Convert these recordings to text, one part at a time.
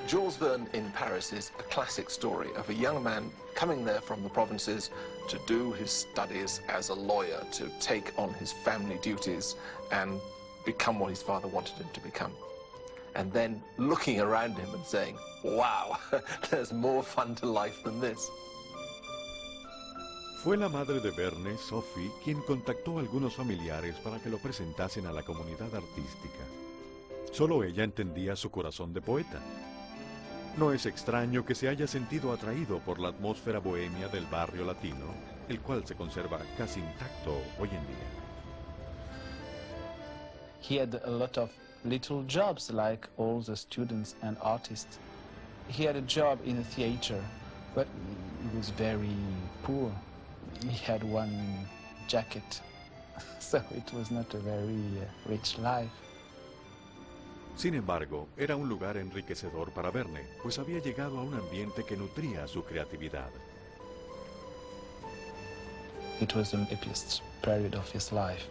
Jules Verne in Paris is a classic story of a young man coming there from the provinces to do his studies as a lawyer, to take on his family duties and become what his father wanted him to become. And then looking around him and saying, wow, there's more fun to life than this. Fue la madre de Verne, Sophie, quien contactó a algunos familiares para que lo presentasen a la comunidad artística. Solo ella entendía su corazón de poeta. No es extraño que se haya sentido atraído por la atmósfera bohemia del barrio latino, el cual se conserva casi intacto hoy en día. He had a lot of little jobs like all the students and artists. He had a job in a theater, but he was very poor. He had one jacket, so it was not a very rich life. Sin embargo, era un lugar enriquecedor para Verne, pues había llegado a un ambiente que nutría su creatividad. It was the happiest period of his life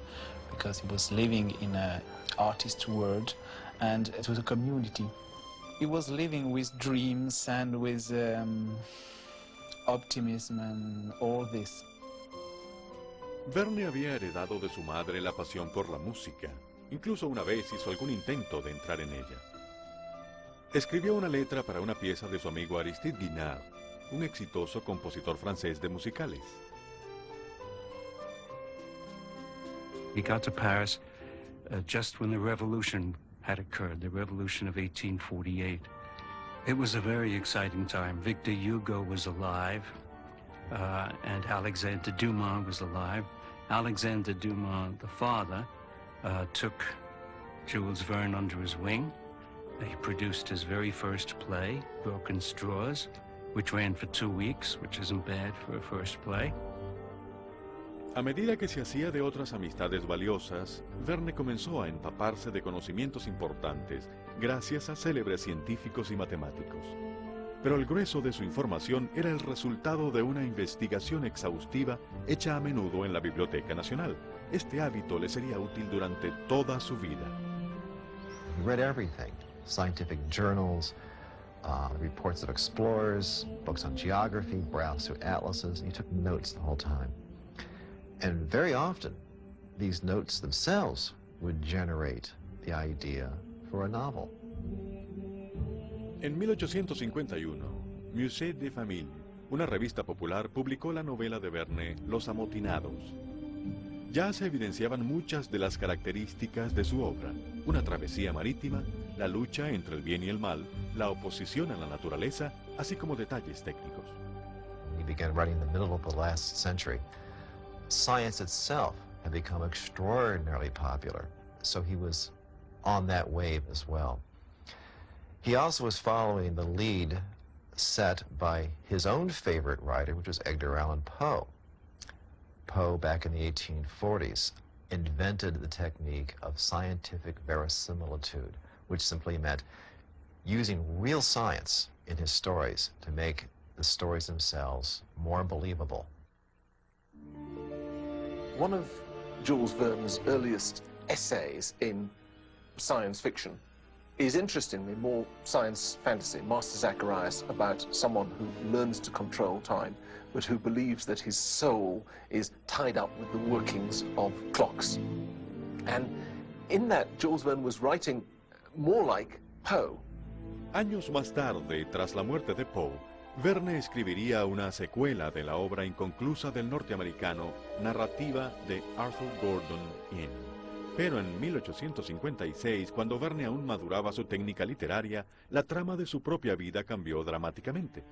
because he was living in an artist world and it was a community. He was living with dreams and with optimism and all this. Verne había heredado de su madre la pasión por la música. Incluso una vez hizo algún intento de entrar en ella. Escribió una letra para una pieza de su amigo Aristide Guignard, un exitoso compositor francés de musicales. He got to Paris just when the revolution had occurred, the revolution of 1848. It was a very exciting time. Victor Hugo was alive, and Alexandre Dumas was alive. Alexandre Dumas, the father, took Jules Verne under his wing. He produced his very first play, Broken Straws, which ran for 2 weeks, which isn't bad for a first play. A medida que se hacía de otras amistades valiosas, Verne comenzó a empaparse de conocimientos importantes gracias a célebres científicos y matemáticos. Pero el grueso de su información era el resultado de una investigación exhaustiva hecha a menudo en la Biblioteca Nacional. Este hábito le sería útil durante toda su vida. He read everything, scientific journals, reports of explorers, books on geography, browsed through atlases, and he took notes the whole time. And very often, these notes themselves would generate the idea for a novel. En 1851, Musée des Familles, una revista popular, publicó la novela de Verne, Los Amotinados. Ya se evidenciaban muchas de las características de su obra: una travesía marítima, la lucha entre el bien y el mal, la oposición a la naturaleza, así como detalles técnicos. He began writing in the middle of the last century. Science itself had become extraordinarily popular, so he was on that wave as well. He also was following the lead set by his own favorite writer, which was Edgar Allan Poe. Poe, back in the 1840s, invented the technique of scientific verisimilitude, which simply meant using real science in his stories to make the stories themselves more believable. One of Jules Verne's earliest essays in science fiction is interestingly more science fantasy, Master Zacharias, about someone who learns to control time, but who believes that his soul is tied up with the workings of clocks. And in that, Jules Verne was writing more like Poe. Años más tarde, tras la muerte de Poe, Verne escribiría una secuela de la obra inconclusa del norteamericano, Narrativa de Arthur Gordon Pym. Pero en 1856, cuando Verne aún maduraba su técnica literaria, la trama de su propia vida cambió dramáticamente.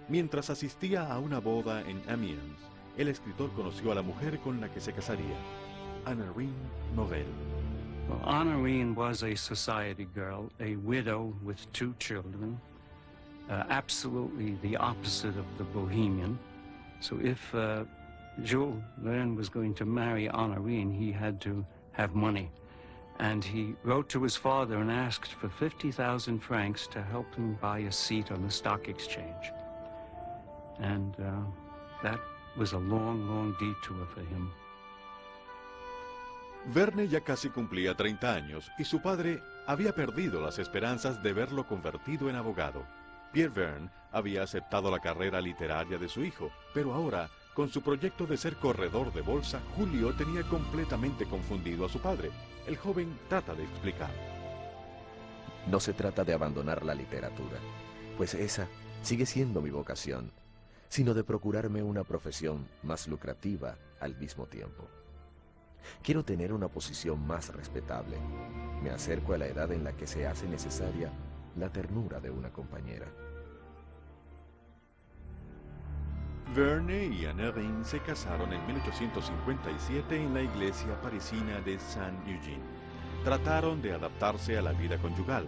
Mientras asistía a una boda en Amiens, el escritor conoció a la mujer con la que se casaría, Honorine Novelle. Well, Honorine was a society girl, a widow with 2 children, absolutely the opposite of the bohemian. So if Jules Verne was going to marry Honorine, he had to have money. And he wrote to his father and asked for 50,000 francs to help him buy a seat on the stock exchange. And that was a long, long detour for him. Verne ya casi cumplía 30 años y su padre había perdido las esperanzas de verlo convertido en abogado. Pierre Verne había aceptado la carrera literaria de su hijo, pero ahora, con su proyecto de ser corredor de bolsa, Julio tenía completamente confundido a su padre. El joven trata de explicar. No se trata de abandonar la literatura, pues esa sigue siendo mi vocación, sino de procurarme una profesión más lucrativa al mismo tiempo. Quiero tener una posición más respetable. Me acerco a la edad en la que se hace necesaria la ternura de una compañera. Verne y Anne Ryn se casaron en 1857 en la iglesia parisina de Saint-Eugène. Trataron de adaptarse a la vida conyugal.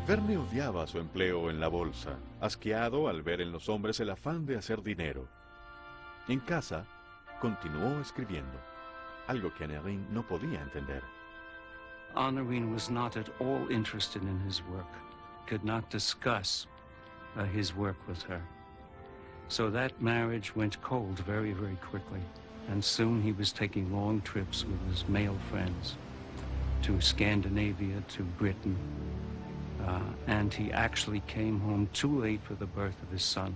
Verne odiaba su empleo en la bolsa, asqueado al ver en los hombres el afán de hacer dinero. En casa, continuó escribiendo, algo que Anne Ryn no podía entender. Anne Ryn was not at all interested in his work, could not discuss his work with her. So that marriage went cold very, very quickly, and soon he was taking long trips with his male friends to Scandinavia, to Britain, and he actually came home too late for the birth of his son.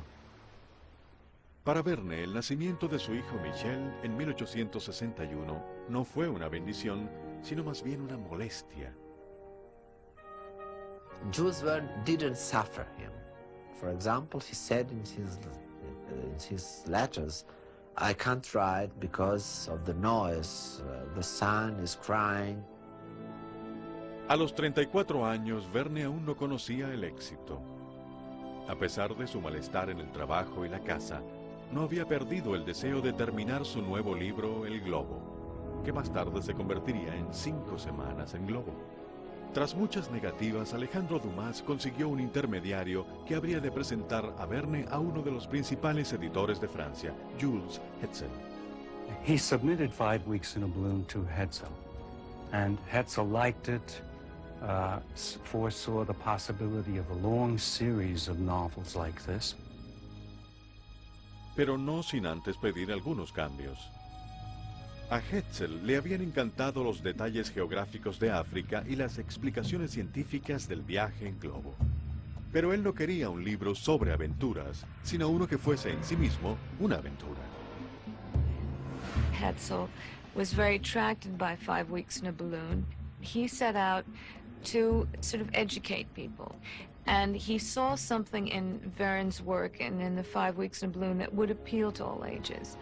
Para Verne, el nacimiento de su hijo Michel en 1861 no fue una bendición, sino más bien una molestia. Jules Verne didn't suffer him. For example, he said in his letters, I can't write because of the noise, the son is crying. A los 34 años, Verne aún no conocía el éxito. A pesar de su malestar en el trabajo y la casa, no había perdido el deseo de terminar su nuevo libro, El Globo, que más tarde se convertiría en 5 semanas en Globo. Tras muchas negativas, Alejandro Dumas consiguió un intermediario que habría de presentar a Verne a uno de los principales editores de Francia, Jules Hetzel. He submitted 5 Weeks in a Balloon to Hetzel, and Hetzel liked it, foresaw the possibility of a long series of novels like this. Pero no sin antes pedir algunos cambios. A Hetzel le habían encantado los detalles geográficos de África y las explicaciones científicas del viaje en globo. Pero él no quería un libro sobre aventuras, sino uno que fuese en sí mismo una aventura. Hetzel was very attracted by 5 Weeks in a Balloon. He set out to sort of educate people. And he saw something in Verne's work and in the 5 Weeks in a Balloon that would appeal to all ages.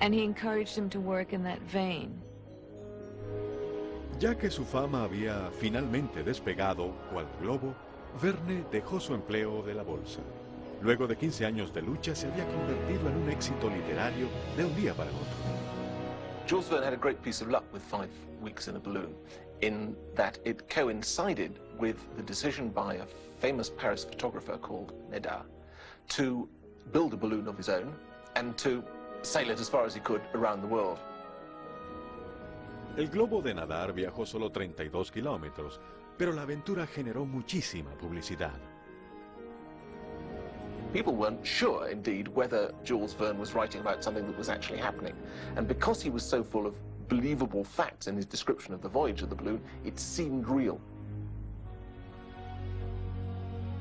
And he encouraged him to work in that vein. Ya que su fama había finalmente despegado, cual globo, Verne dejó su empleo de la bolsa. Luego de 15 años de lucha, se había convertido en un éxito literario de un día para otro. Jules Verne had a great piece of luck with 5 Weeks in a Balloon, in that it coincided with the decision by a famous Paris photographer called Nadar to build a balloon of his own and to sail it as far as he could around the world. El globo de Nadar viajó solo 32 kilómetros, pero la aventura generó muchísima publicidad. People weren't sure, indeed, whether Jules Verne was writing about something that was actually happening. And because he was so full of believable facts in his description of the voyage of the balloon, it seemed real.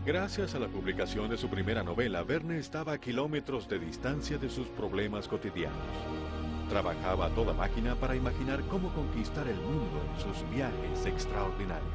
Gracias a la publicación de su primera novela, Verne estaba a kilómetros de distancia de sus problemas cotidianos. Trabajaba a toda máquina para imaginar cómo conquistar el mundo en sus viajes extraordinarios.